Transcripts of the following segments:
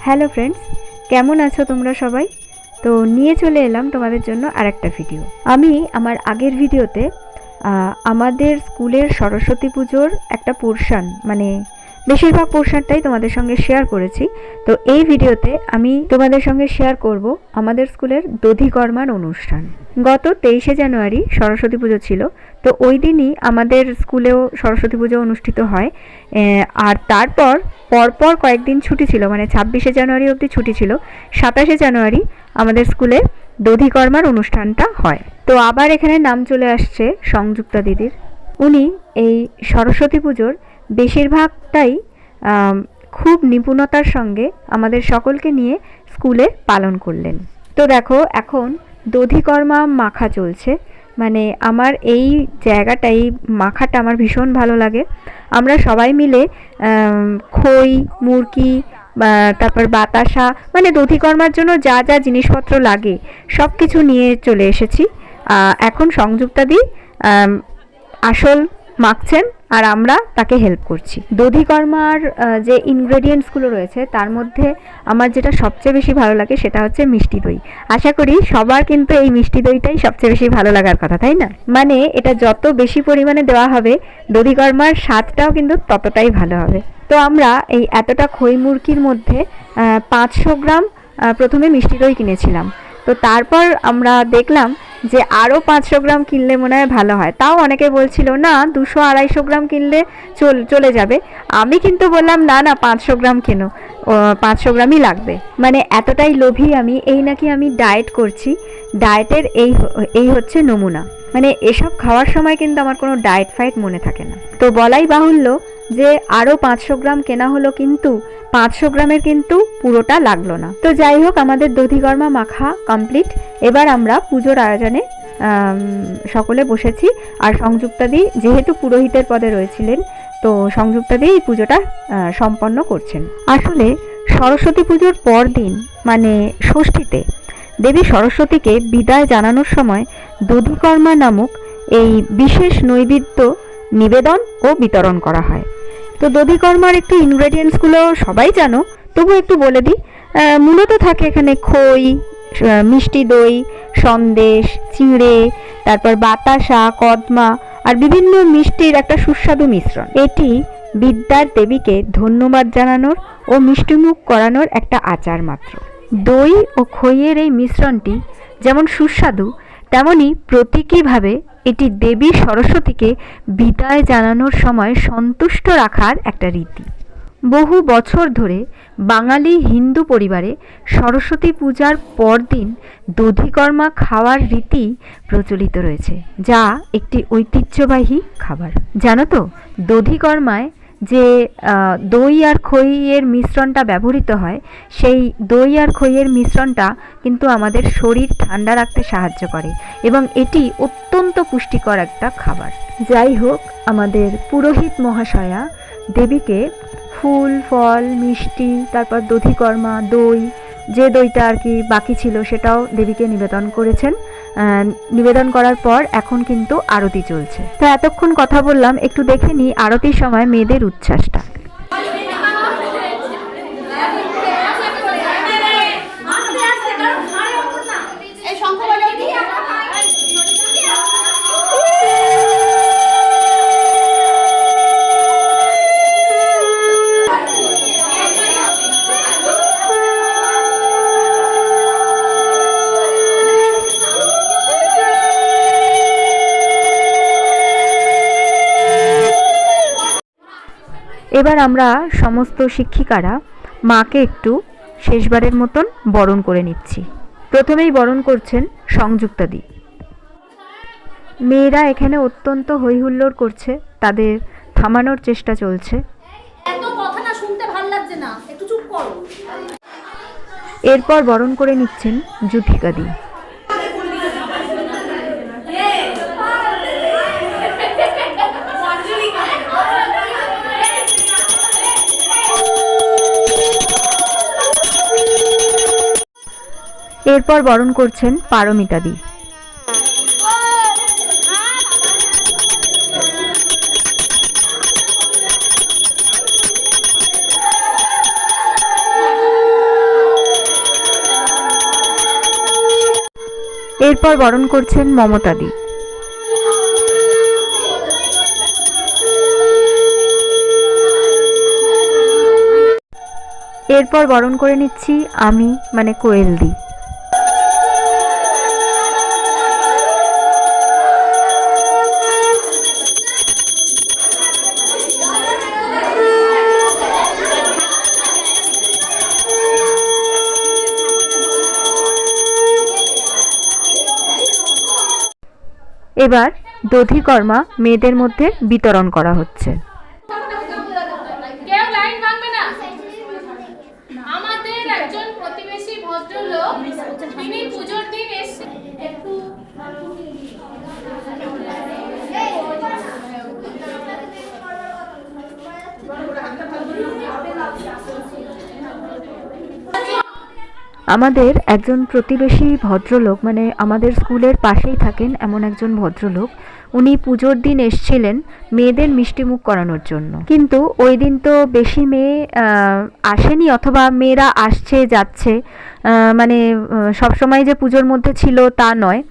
Hello friends, কেমন আছো তোমরা সবাই? তো নিয়ে চলে এলাম তোমাদের জন্য আরেকটা ভিডিও। আমি আমার আগের ভিডিওতে আমাদের স্কুলের সরস্বতী পুজোর একটা পোর্শন, মানে বেশিরভাগ পোর্শনটাই তোমাদের সঙ্গে শেয়ার করেছি। তো এই ভিডিওতে আমি তোমাদের সঙ্গে শেয়ার করব আমাদের স্কুলের দধিকর্মার অনুষ্ঠান। গত 23শে জানুয়ারি সরস্বতী পুজো ছিল, তো ওই দিনই আমাদের স্কুলেও সরস্বতী পুজো অনুষ্ঠিত হয়। আর তারপর পরপর কয়েকদিন ছুটি ছিল, মানে 26শে জানুয়ারি অবধি ছুটি ছিল। 27শে জানুয়ারি আমাদের স্কুলে দধিকর্মার অনুষ্ঠানটা হয়। তো আবার এখানে নাম চলে আসছে সংযুক্তা দিদির। উনি এই সরস্বতী পুজোর বেশিরভাগটাই খুব নিপুণতার সঙ্গে আমাদের সকলকে নিয়ে স্কুলে পালন করলেন। তো দেখো, এখন দধিকর্মা মাখা চলছে। মানে আমার এই জায়গাটা, এই মাখাটা আমার ভীষণ ভালো লাগে। আমরা সবাই মিলে খই, মুরকি, তারপর বাতাসা, মানে দধিকর্মার জন্য যা যা জিনিসপত্র লাগে সব কিছু নিয়ে চলে এসেছি। এখন সংযুক্তাদি আসল মাখছেন আর আমরা তাকে হেল্প করছি। দধিকর্মার যে ইনগ্রেডিয়েন্টসগুলো রয়েছে তার মধ্যে আমার যেটা সবচেয়ে বেশি ভালো লাগে সেটা হচ্ছে মিষ্টি দই। আশা করি সবার কিন্তু এই মিষ্টি দইটাই সবচেয়ে বেশি ভালো লাগার কথা, তাই না? মানে এটা যত বেশি পরিমাণে দেওয়া হবে দধিকর্মার স্বাদটাও কিন্তু ততটাই ভালো হবে। তো আমরা এই এতটা খই মুরকির মধ্যে 500 গ্রাম প্রথমে মিষ্টি দই কিনেছিলাম। তো তারপর আমরা দেখলাম যে আরও 500 গ্রাম কিনলে মনে হয় ভালো হয়। তাও অনেকে বলছিল না 200-250 গ্রাম কিনলে চলে যাবে। আমি কিন্তু বললাম না না, 500 গ্রাম কেন, 500 গ্রামই লাগবে। মানে এতটাই লোভী আমি। এই নাকি আমি ডায়েট করছি, ডায়েটের এই হচ্ছে নমুনা। মানে এসব খাওয়ার সময় কিন্তু আমার কোনো ডায়েট ফাইট মনে থাকে না। তো বলাই বাহুল্য যে আরও 500 গ্রাম কেনা হলো, কিন্তু 500 গ্রামের কিন্তু পুরোটা লাগলো না। তো যাই হোক, আমাদের দধিকর্মা মাখা কমপ্লিট। এবার আমরা পুজোর আয়োজনে সকলে বসেছি। আর সংযুক্তাদি যেহেতু পুরোহিতের পদে রয়েছিলেন, তো সংযুক্তাদি এই পুজোটা সম্পন্ন করছেন। আসলে সরস্বতী পুজোর পর দিন, মানে ষষ্ঠীতে, দেবী সরস্বতীকে বিদায় জানানোর সময় দধিকর্মা নামক এই বিশেষ নৈবেদ্য নিবেদন ও বিতরণ করা হয়। তো দধিকর্মার একটু ইনগ্রেডিয়েন্টসগুলো সবাই জানো, তবু একটু বলে দিই। মূলত থাকে এখানে খই, মিষ্টি দই, সন্দেশ, চিঁড়ে, তারপর বাতাসা, কদমা আর বিভিন্ন মিষ্টির একটা সুস্বাদু মিশ্রণ। এটি বিদ্যার দেবীকে ধন্যবাদ জানানোর ও মিষ্টিমুখ করানোর একটা আচার মাত্র। দই ও খইয়ের এই মিশ্রণটি যেমন সুস্বাদু, তেমনি প্রতীকীভাবে এটি দেবী সরস্বতীকে বিদায় জানানোর সময় সন্তুষ্ট রাখার একটা রীতি। বহু বছর ধরে বাঙালি হিন্দু পরিবারে সরস্বতী পূজার পরদিন দধিকর্মা খাওয়ার রীতি প্রচলিত রয়েছে, যা একটি ঐতিহ্যবাহী খাবার। জানো তো, দধিকর্মায় যে দই আর খইয়ের মিশ্রণটা ব্যবহৃত হয়, সেই দই আর খইয়ের মিশ্রণটা কিন্তু আমাদের শরীর ঠান্ডা রাখতে সাহায্য করে এবং এটি অত্যন্ত পুষ্টিকর একটা খাবার। যাই হোক, আমাদের পুরোহিত মহাশয়া দেবীকে ফুল, ফল, মিষ্টি, তারপর দধিকর্মা, দই, যে দইটা আর কি বাকি ছিল সেটাও দেবীকে নিবেদন করেছেন। নিবেদন করার পর এখন কিন্তু আরতি চলছে। তো এতক্ষণ কথা বললাম, একটু দেখে নিই আরতির সময় মেয়েদের উচ্ছ্বাসটা। এবার আমরা সমস্ত শিক্ষিকারা মাকে একটু শেষবারের মতন বরণ করে নিচ্ছি। প্রথমেই বরণ করছেন সংযুক্তাদি। মেয়েরা এখানে অত্যন্ত হইহুল্লোড় করছে, তাদের থামানোর চেষ্টা চলছে। এরপর বরণ করে নিচ্ছেন যুথিকাদি। এরপর বরণ করছেন পারমিতাদি। এরপর বরণ করছেন মমতাদি। এরপর বরণ করে নিচ্ছি আমি, মানে কোয়েলদি। এবার দধিকর্মা মেয়েদের মধ্যে বিতরণ করা হচ্ছে। কেউ লাইন ভাঙবে না। আমাদের একজন প্রতিবেশী ভদ্রলোক, তিনি পূজোর দিন এসে একটু আমাদের একজন প্রতিবেশী ভদ্রলোক, মানে আমাদের স্কুলের পাশেই থাকেন এমন একজন ভদ্রলোক, উনি পুজোর দিন এসছিলেন মেয়েদের মিষ্টিমুখ করানোর জন্য। কিন্তু ওই দিন তো বেশি মেয়ে আসেনি, অথবা মেয়েরা আসছে যাচ্ছে, মানে সবসময় যে পুজোর মধ্যে ছিল তা নয়,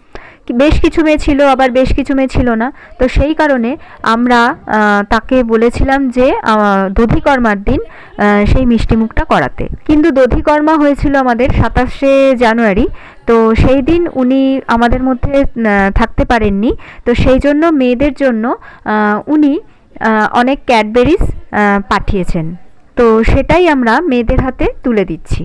বেশ কিছু মেয়ে ছিল, আবার বেশ কিছু মেয়ে ছিল না। তো সেই কারণে আমরা তাকে বলেছিলাম যে দধিকর্মার দিন সেই মিষ্টিমুখটা করাতে। কিন্তু দধিকর্মা হয়েছিল আমাদের 27শে জানুয়ারি, তো সেই দিন উনি আমাদের মধ্যে থাকতে পারেননি। তো সেই জন্য মেয়েদের জন্য উনি অনেক ক্যাডবেরিজ পাঠিয়েছেন, তো সেটাই আমরা মেয়েদের হাতে তুলে দিচ্ছি।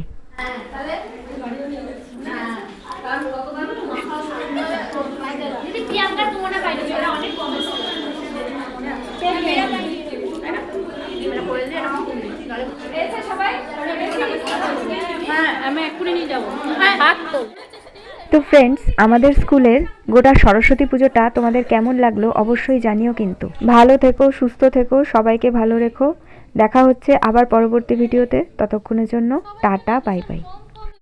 তো ফ্রেন্ডস, আমাদের স্কুলের গোটা সরস্বতী পুজোটা তোমাদের কেমন লাগলো অবশ্যই জানিও। কিন্তু ভালো থেকো, সুস্থ থেকো, সবাইকে ভালো রেখো। দেখা হচ্ছে আবার পরবর্তী ভিডিওতে। ততক্ষণের জন্য টাটা, বাই বাই।